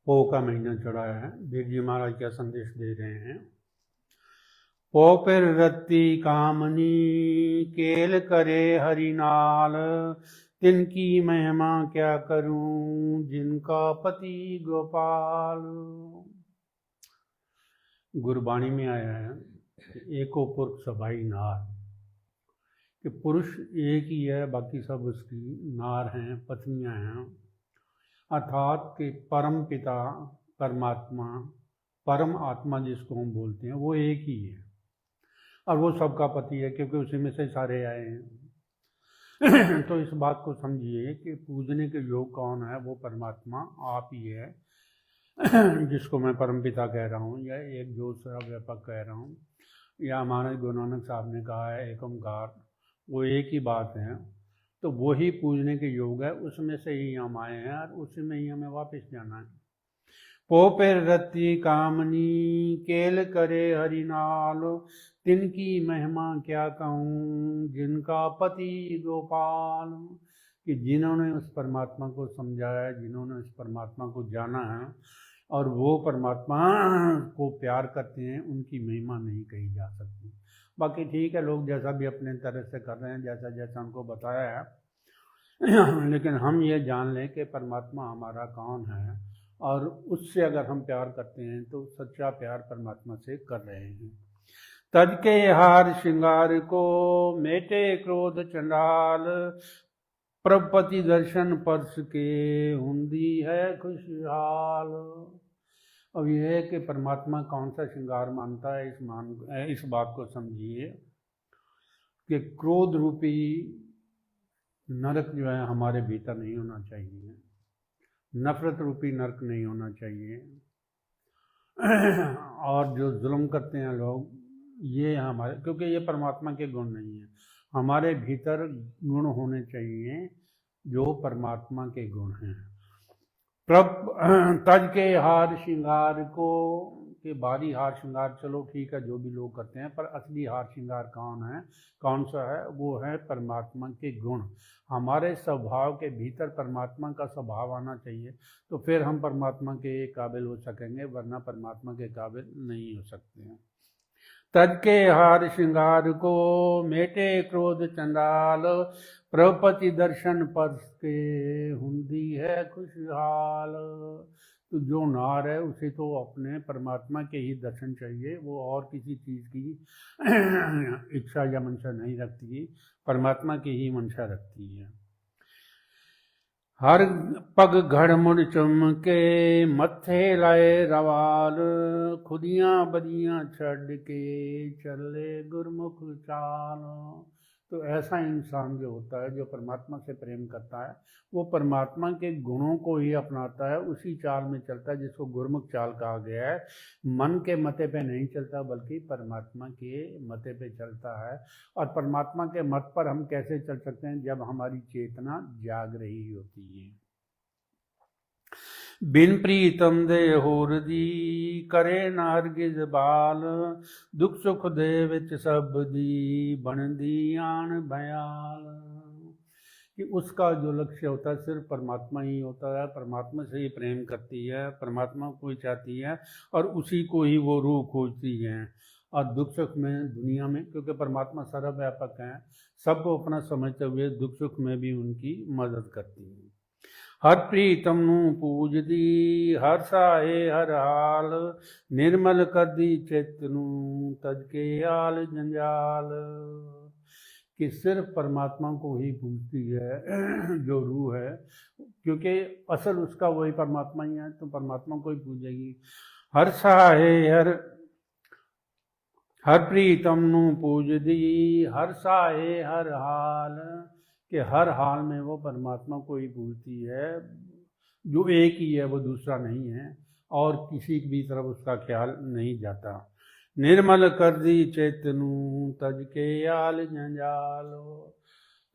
पो का महीना चढ़ा है, बीर जी महाराज क्या संदेश दे रहे हैं? पो पर रत्ती कामनी केल करे हरिनाल, तिनकी महिमा क्या करूं जिनका पति गोपाल। गुरबाणी में आया है एको पुरुष सभाई नार, कि पुरुष एक ही है, बाकी सब उसकी नार हैं, पत्नियां हैं। अर्थात कि परम पिता परमात्मा, परम आत्मा जिसको हम बोलते हैं, वो एक ही है और वो सबका पति है, क्योंकि उसी में से सारे आए हैं। तो इस बात को समझिए कि पूजने के योग कौन है? वो परमात्मा आप ही है, जिसको मैं परम पिता कह रहा हूँ, या एक जो सर्वव्यापक कह रहा हूँ, या हमारे गुरु नानक साहब ने कहा है एक ओंकार, वो एक ही बात है। तो वो ही पूजने के योग है, उसमें से ही हम आए हैं और उसी में ही हमें वापस जाना है। पो पर रत्ती कामनी केल करे हरिनाल, तिनकी महिमा क्या कहूँ जिनका पति गोपाल। कि जिन्होंने उस परमात्मा को समझा है, जिन्होंने उस परमात्मा को जाना है और वो परमात्मा को प्यार करते हैं, उनकी महिमा नहीं कही जा सकती। बाकी ठीक है, लोग जैसा भी अपने तरह से कर रहे हैं, जैसा जैसा उनको बताया है, लेकिन हम ये जान लें कि परमात्मा हमारा कौन है, और उससे अगर हम प्यार करते हैं तो सच्चा प्यार परमात्मा से कर रहे हैं। तज के हार श्रृंगार को मेटे क्रोध चंडाल, प्रभुपति दर्शन परस के हुंदी है खुशहाल। अब यह है कि परमात्मा कौन सा श्रृंगार मानता है, इस बात को समझिए कि क्रोध रूपी नरक जो है हमारे भीतर नहीं होना चाहिए, नफरत रूपी नरक नहीं होना चाहिए, और जो जुल्म करते हैं लोग, ये हमारे, क्योंकि ये परमात्मा के गुण नहीं है। हमारे भीतर गुण होने चाहिए जो परमात्मा के गुण हैं। तज के हार श्रृंगार को, के बारी हार श्रृंगार चलो ठीक है जो भी लोग करते हैं, पर असली हार श्रृंगार कौन है, कौन सा है? वो है परमात्मा के गुण। हमारे स्वभाव के भीतर परमात्मा का स्वभाव आना चाहिए, तो फिर हम परमात्मा के काबिल हो सकेंगे, वरना परमात्मा के काबिल नहीं हो सकते हैं। तज के हार श्रृंगार को मेटे क्रोध चंडाल, प्रभुपति दर्शन परस के हुंदी है खुशहाल। तो जो नार है उसे तो अपने परमात्मा के ही दर्शन चाहिए, वो और किसी चीज़ की इच्छा या मंशा नहीं रखती, परमात्मा की ही मंशा रखती है। हर पग घड़मुड़ चमके मत्थे लाए रवाल, खुदियाँ बदियाँ छड़ के चले गुरमुख चाल। तो ऐसा इंसान जो होता है, जो परमात्मा से प्रेम करता है, वो परमात्मा के गुणों को ही अपनाता है, उसी चाल में चलता है जिसको गुरमुख चाल कहा गया है। मन के मते पे नहीं चलता बल्कि परमात्मा के मते पे चलता है। और परमात्मा के मत पर हम कैसे चल सकते हैं? जब हमारी चेतना जाग रही होती है। बिन प्रीतम दे होर दी करे ना हरगिज बाल, दुख सुख दे विच सब दी बन दी आन भयाल। कि उसका जो लक्ष्य होता है सिर्फ परमात्मा ही होता है, परमात्मा से ही प्रेम करती है, परमात्मा को ही चाहती है और उसी को ही वो रूह खोजती है। और दुख सुख में दुनिया में, क्योंकि परमात्मा सर्वव्यापक है, सबको अपना समझते हुए दुख सुख में भी उनकी मदद करती है। हर प्रीतम नू पूजदी हर साहे हर हाल, निर्मल कर दी चित्त नू तज के आल जंजाल। कि सिर्फ परमात्मा को ही पूजती है जो रूह है, क्योंकि असल उसका वही परमात्मा ही है, तो परमात्मा को ही पूजेगी। हर साहे हर प्रीतम नू पूजदी हर साहे हर हाल, कि हर हाल में वो परमात्मा को ही पूजती है, जो एक ही है, वो दूसरा नहीं है और किसी भी तरफ उसका ख्याल नहीं जाता। निर्मल कर दी चेतनू तज के आल जंजाल।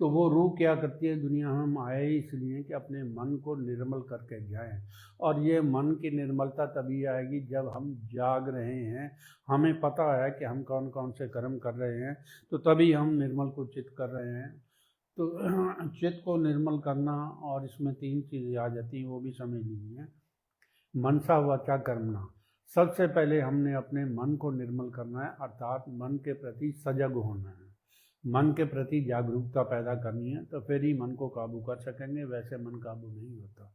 तो वो रूह क्या करती है? दुनिया में हम आए इसलिए कि अपने मन को निर्मल करके जाएं, और ये मन की निर्मलता तभी आएगी जब हम जाग रहे हैं, हमें पता है कि हम कौन कौन से कर्म कर रहे हैं, तो तभी हम निर्मल को चित्त कर रहे हैं। तो चित्त को निर्मल करना, और इसमें 3 चीज़ें आ जाती हैं, वो भी समझ लीजिए। मनसा वाचा कर्मणा। सबसे पहले हमने अपने मन को निर्मल करना है, अर्थात मन के प्रति सजग होना है, मन के प्रति जागरूकता पैदा करनी है, तो फिर ही मन को काबू कर सकेंगे, वैसे मन काबू नहीं होता।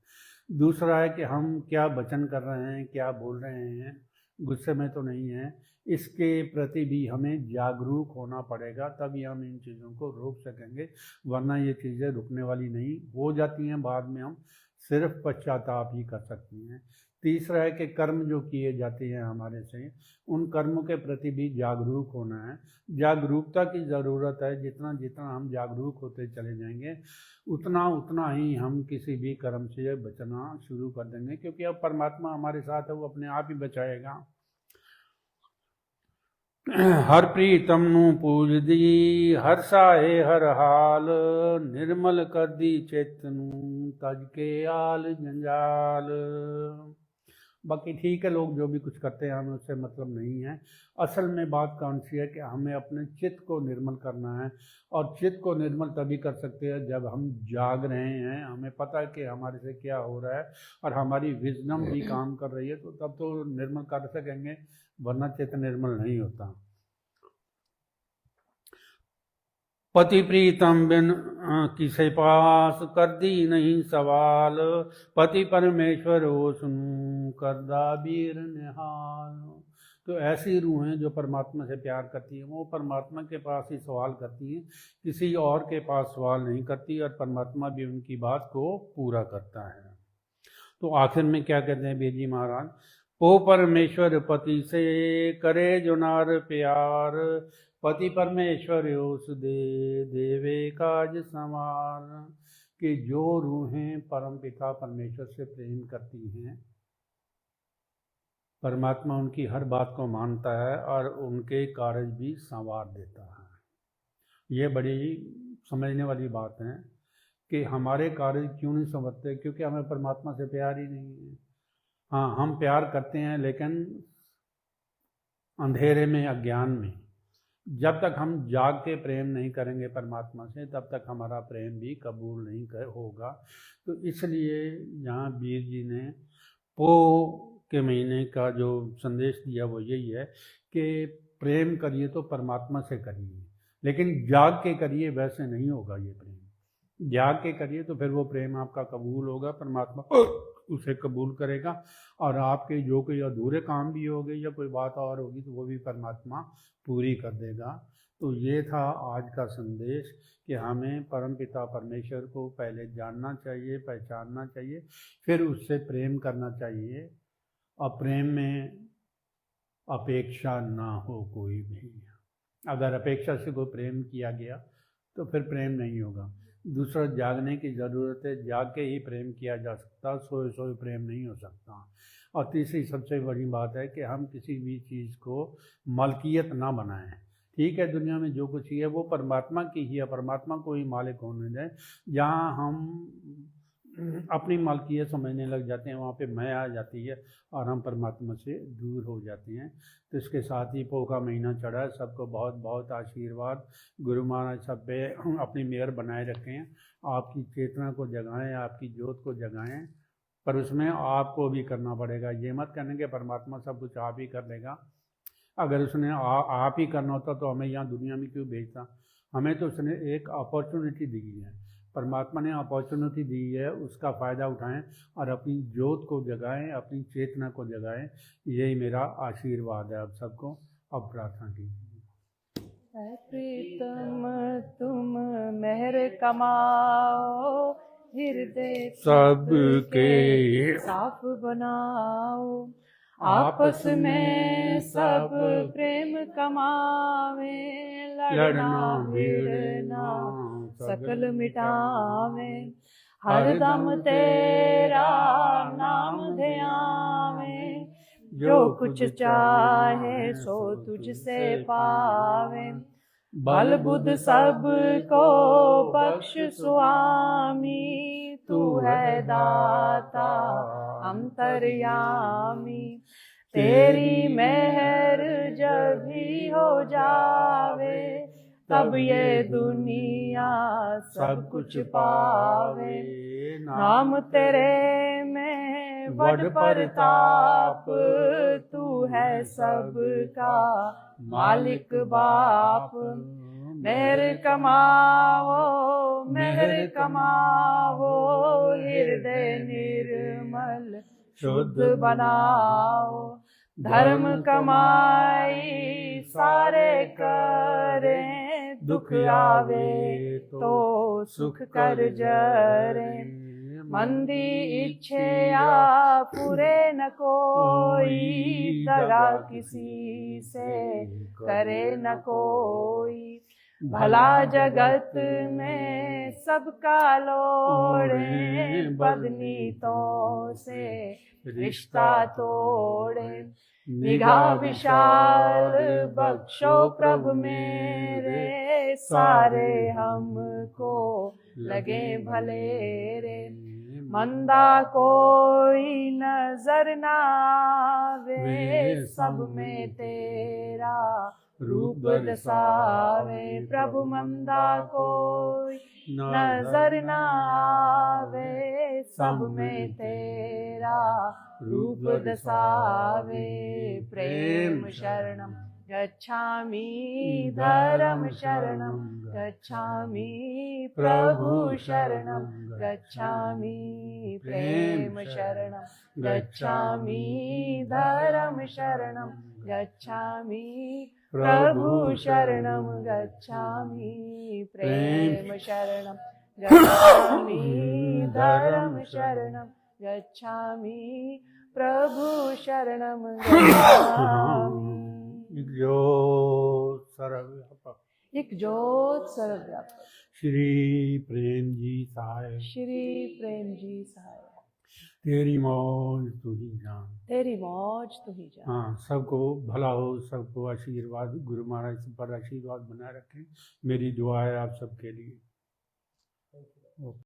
दूसरा है कि हम क्या वचन कर रहे हैं, क्या बोल रहे हैं, गुस्से में तो नहीं है, इसके प्रति भी हमें जागरूक होना पड़ेगा, तभी हम इन चीज़ों को रोक सकेंगे, वरना ये चीज़ें रुकने वाली नहीं हो जाती हैं, बाद में हम सिर्फ पश्चाताप ही कर सकते हैं। तीसरा है कि कर्म जो किए जाते हैं हमारे से, उन कर्मों के प्रति भी जागरूक होना है। जागरूकता की ज़रूरत है, जितना जितना हम जागरूक होते चले जाएंगे उतना उतना ही हम किसी भी कर्म से बचना शुरू कर देंगे, क्योंकि अब परमात्मा हमारे साथ है, वो अपने आप ही बचाएगा। हर प्रीतम नू पूजदी हर साहे हर हाल, निर्मल कर दी चेत नू तज के आल जंजाल। बाकी ठीक है, लोग जो भी कुछ करते हैं हमें उससे मतलब नहीं है। असल में बात कौन सी है कि हमें अपने चित्त को निर्मल करना है, और चित्त को निर्मल तभी कर सकते हैं जब हम जाग रहे हैं, हमें पता है कि हमारे से क्या हो रहा है और हमारी विजडम भी काम कर रही है, तो तब तो निर्मल कर सकेंगे, वरना चित्त निर्मल नहीं होता। पति प्रीतम बिन किसे पास कर दी नहीं सवाल, पति परमेश्वर हो सुनू करदा वीर निहाल। तो ऐसी रूहें जो परमात्मा से प्यार करती हैं, वो परमात्मा के पास ही सवाल करती हैं, किसी और के पास सवाल नहीं करती, और परमात्मा भी उनकी बात को पूरा करता है। तो आखिर में क्या कहते हैं बेजी महाराज? पो परमेश्वर पति से करे जो नार प्यार, पति परमेश्वर उस दे देवे काज संवार। कि जो रूहें परम पिता परमेश्वर से प्रेम करती हैं, परमात्मा उनकी हर बात को मानता है और उनके कार्य भी संवार देता है। ये बड़ी समझने वाली बात है कि हमारे कार्य क्यों नहीं संवरते, क्योंकि हमें परमात्मा से प्यार ही नहीं है। हाँ, हम प्यार करते हैं, लेकिन अंधेरे में, अज्ञान में। जब तक हम जाग के प्रेम नहीं करेंगे परमात्मा से, तब तक हमारा प्रेम भी कबूल नहीं होगा। तो इसलिए यहाँ वीर जी ने पो के महीने का जो संदेश दिया वो यही है कि प्रेम करिए तो परमात्मा से करिए, लेकिन जाग के करिए, वैसे नहीं होगा ये प्रेम। जाग के करिए तो फिर वो प्रेम आपका कबूल होगा, परमात्मा उसे कबूल करेगा, और आपके जो कोई अधूरे काम भी होंगे या कोई बात और होगी तो वो भी परमात्मा पूरी कर देगा। तो ये था आज का संदेश कि हमें परमपिता परमेश्वर को पहले जानना चाहिए, पहचानना चाहिए, फिर उससे प्रेम करना चाहिए, और प्रेम में अपेक्षा ना हो कोई भी। अगर अपेक्षा से कोई प्रेम किया गया तो फिर प्रेम नहीं होगा। दूसरा, जागने की ज़रूरत है, जाग के ही प्रेम किया जा सकता, सोए सोए प्रेम नहीं हो सकता। और तीसरी सबसे बड़ी बात है कि हम किसी भी चीज़ को मलकियत ना बनाएं। ठीक है, दुनिया में जो कुछ ही है वो परमात्मा की ही है, परमात्मा को ही मालिक होने दें। जहाँ हम अपनी मालकियत समझने लग जाते हैं, वहाँ पे मैं आ जाती है और हम परमात्मा से दूर हो जाते हैं। तो इसके साथ ही पो का महीना चढ़ा है, सबको बहुत बहुत आशीर्वाद। गुरु महाराज सब पे अपनी मेहर बनाए रखें, आपकी चेतना को जगाएं, आपकी ज्योत को जगाएं, पर उसमें आपको भी करना पड़ेगा। ये मत कहने के परमात्मा सब कुछ आप ही कर देगा। अगर उसने आप ही करना होता तो हमें यहाँ दुनिया में क्यों भेजता। हमें तो उसने एक अपॉर्चुनिटी दी है, परमात्मा ने अपॉर्चुनिटी दी है, उसका फ़ायदा उठाएं और अपनी ज्योत को जगाएं, अपनी चेतना को जगाएं। यही मेरा आशीर्वाद है आप सबको। अब प्रार्थना कीजिए। है प्रीतम तुम मेहर कमाओ, हृदय सबके साफ बनाओ, आपस में सब प्रेम कमावे, लड़ना भिड़ना सकल मिटावे, हरदम तेरा नाम ध्यावे, जो कुछ चाहे सो तुझसे पावे, बल बुद्ध सब को बख्श स्वामी, तू है दाता अंतर्यामी, तेरी मेहर जब भी हो जावे, तब ये दुनिया सब कुछ पावे, नाम तेरे में बड़ प्रताप, तू है सबका मालिक बाप, मेहर कमाओ मेहर कमाओ, हृदय निर्मल शुद्ध बनाओ, धर्म कमाई सारे करें, दुख आवे तो सुख कर जरे, मंदी इच्छा पूरे न कोई, दगा किसी से करे न कोई, भला जगत में सबका लोड़े, बदनीतों से रिश्ता तोड़े, निगाह विशाल बख्शो प्रभु मेरे, सारे हमको लगे भले रे, मंदा कोई नजर ना आवे, सब में तेरा रूप दर्शावे, प्रभु मंदा कोई नजर ना आवे, सब में तेरा रूप दर्शावे, प्रेम शरणम गच्छामि, धर्म शरणम गच्छामि, प्रभु शरणम गच्छामि, प्रेम शरणम गच्छामि, धर्म शरणम गच्छामि, प्रभु शरणम गच्छामि, प्रेम शरणम गच्छामि, धर्म शरणम गच्छामि, प्रभु शरणम गच्छामि। एक ज्योत सर्वव्यापक, एक ज्योत सर्वव्यापक, श्री प्रेम जी सहाय, श्री प्रेम जी सहाय, तेरी मौज तू ही जान, तेरी मौज तू ही जान। हाँ, सबको भला हो, सबको आशीर्वाद, गुरु महाराज सब पर आशीर्वाद बनाए रखें। मेरी दुआ है आप सबके लिए।